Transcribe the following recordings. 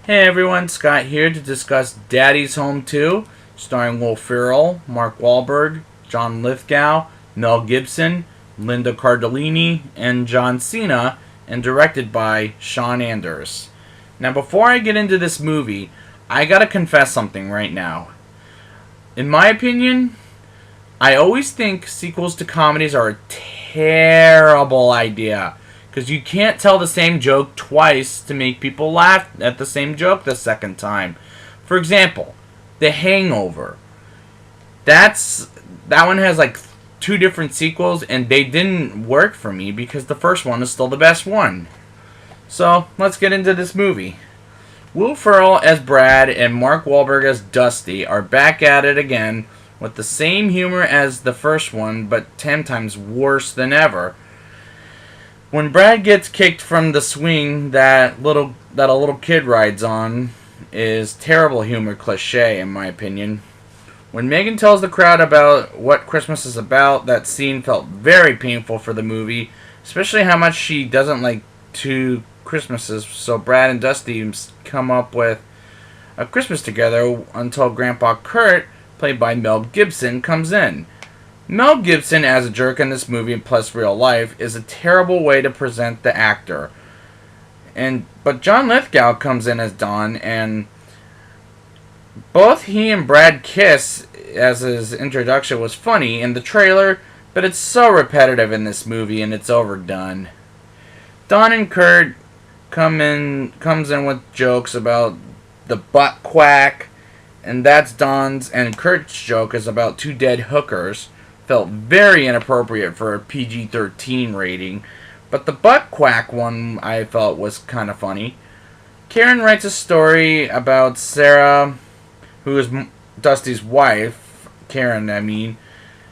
Hey everyone, Scott here to discuss Daddy's Home 2, starring Will Ferrell, Mark Wahlberg, John Lithgow, Mel Gibson, Linda Cardellini, and John Cena, and directed by Sean Anders. Now, before I get into this movie, I gotta confess something right now. In my opinion, I always think sequels to comedies are a terrible idea because you can't tell the same joke twice to make people laugh at the same joke the second time. For example, The Hangover. That one has like two different sequels and they didn't work for me because the first one is still the best one. So, let's get into this movie. Will Ferrell as Brad and Mark Wahlberg as Dusty are back at it again with the same humor as the first one, but 10 times worse than ever. When Brad gets kicked from the swing that a little kid rides on is terrible humor cliche in my opinion. When Megan tells the crowd about what Christmas is about, that scene felt very painful for the movie, especially how much she doesn't like two Christmases, so Brad and Dusty come up with a Christmas together until Grandpa Kurt, played by Mel Gibson, comes in. Mel Gibson as a jerk in this movie plus real life is a terrible way to present the actor. But John Lithgow comes in as Don, and both he and Brad kiss as his introduction was funny in the trailer, but it's so repetitive in this movie and it's overdone. Don and Kurt comes in with jokes about the butt quack, and that's Don's, and Kurt's joke is about two dead hookers. Felt very inappropriate for a PG-13 rating, but the butt quack one I felt was kind of funny. Karen writes a story about Sarah, who is Dusty's wife, Karen I mean,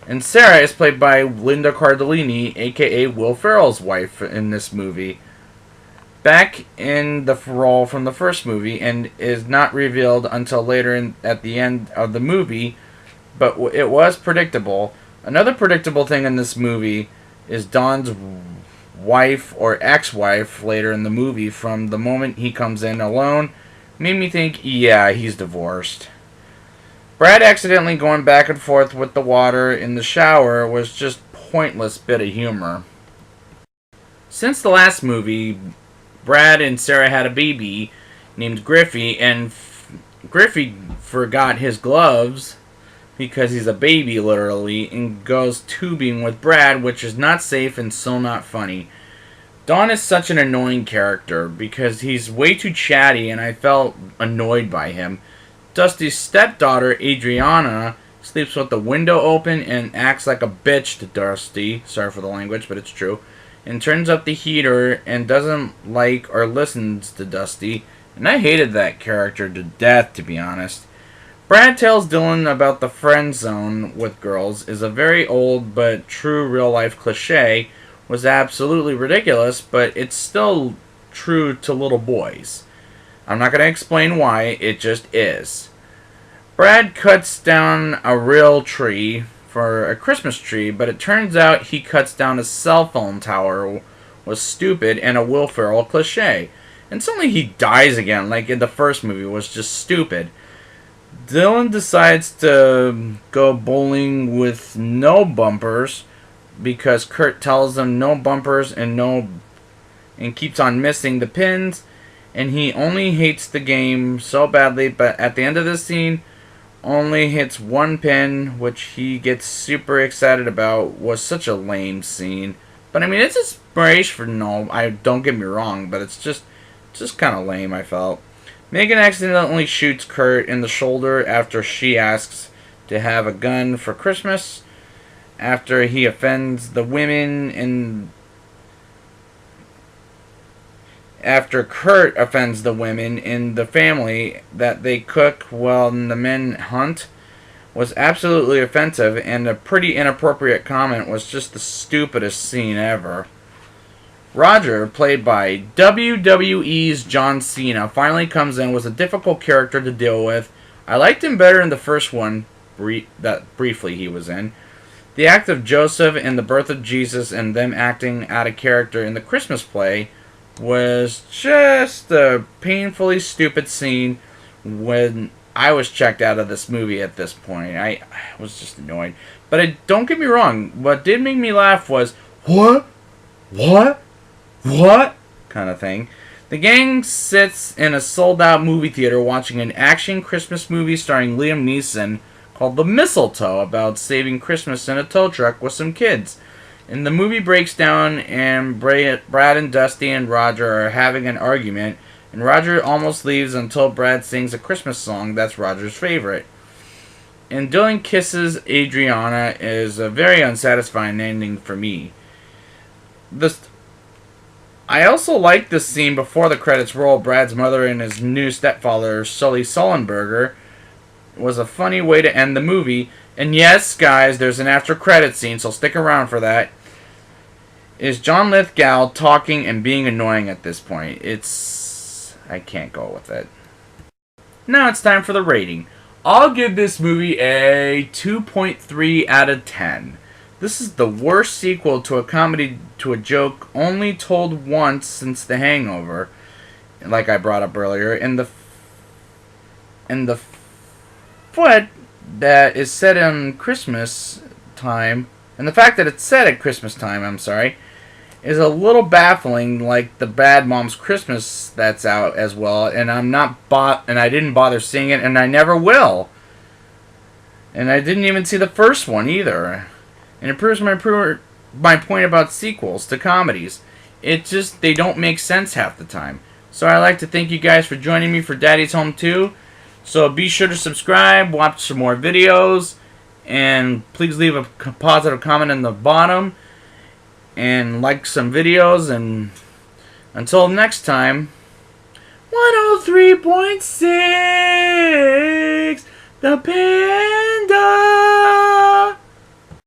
and Sarah is played by Linda Cardellini, aka Will Ferrell's wife in this movie. Back in the role from the first movie and is not revealed until later at the end of the movie, but it was predictable. Another predictable thing in this movie is Don's wife or ex-wife later in the movie. From the moment he comes in alone, made me think, yeah, he's divorced. Brad accidentally going back and forth with the water in the shower was just pointless bit of humor. Since the last movie, Brad and Sarah had a baby named Griffey, and Griffey forgot his gloves because he's a baby literally and goes tubing with Brad, which is not safe and so not funny. Don is such an annoying character because he's way too chatty and I felt annoyed by him. Dusty's stepdaughter Adriana sleeps with the window open and acts like a bitch to Dusty, sorry for the language but it's true, and turns up the heater and doesn't like or listens to Dusty, and I hated that character to death to be honest. Brad tells Dylan about the friend zone with girls is a very old but true real-life cliche, was absolutely ridiculous, but it's still true to little boys. I'm not going to explain why, it just is. Brad cuts down a real tree for a Christmas tree, but it turns out he cuts down a cell phone tower, was stupid and a Will Ferrell cliche. And suddenly he dies again, like in the first movie, was just stupid. Dylan decides to go bowling with no bumpers because Kurt tells him no bumpers and keeps on missing the pins, and he only hates the game so badly, but at the end of this scene only hits one pin, which he gets super excited about. Was such a lame scene. But I mean, it's inspirational, don't get me wrong, but it's just kind of lame, I felt. Megan accidentally shoots Kurt in the shoulder after she asks to have a gun for Christmas. After he offends the women After Kurt offends the women in the family that they cook while the men hunt, was absolutely offensive, and a pretty inappropriate comment was just the stupidest scene ever. Roger, played by WWE's John Cena, finally comes in, was a difficult character to deal with. I liked him better in the first one, that briefly he was in. The act of Joseph and the birth of Jesus and them acting out of character in the Christmas play was just a painfully stupid scene when I was checked out of this movie at this point. I was just annoyed. But don't get me wrong, what did make me laugh was, what? What? What? Kind of thing. The gang sits in a sold-out movie theater watching an action Christmas movie starring Liam Neeson called The Mistletoe about saving Christmas in a tow truck with some kids. And the movie breaks down, and Brad and Dusty and Roger are having an argument, and Roger almost leaves until Brad sings a Christmas song that's Roger's favorite. And Dylan kisses Adriana is a very unsatisfying ending for me. I also like this scene before the credits roll. Brad's mother and his new stepfather, Sully Sullenberger, was a funny way to end the movie. And yes, guys, there's an after credit scene, so stick around for that. Is John Lithgow talking and being annoying at this point? I can't go with it. Now it's time for the rating. I'll give this movie a 2.3 out of 10. This is the worst sequel to a comedy to a joke only told once since The Hangover, like I brought up earlier. And the foot that is set in Christmas time, and the fact that it's set at Christmas time, is a little baffling, like the Bad Moms Christmas that's out as well, and I didn't bother seeing it, and I never will. And I didn't even see the first one either. And it proves my point about sequels to comedies. They don't make sense half the time. So I'd like to thank you guys for joining me for Daddy's Home 2. So be sure to subscribe, watch some more videos, and please leave a positive comment in the bottom, and like some videos, and until next time, 103.6, The Pair.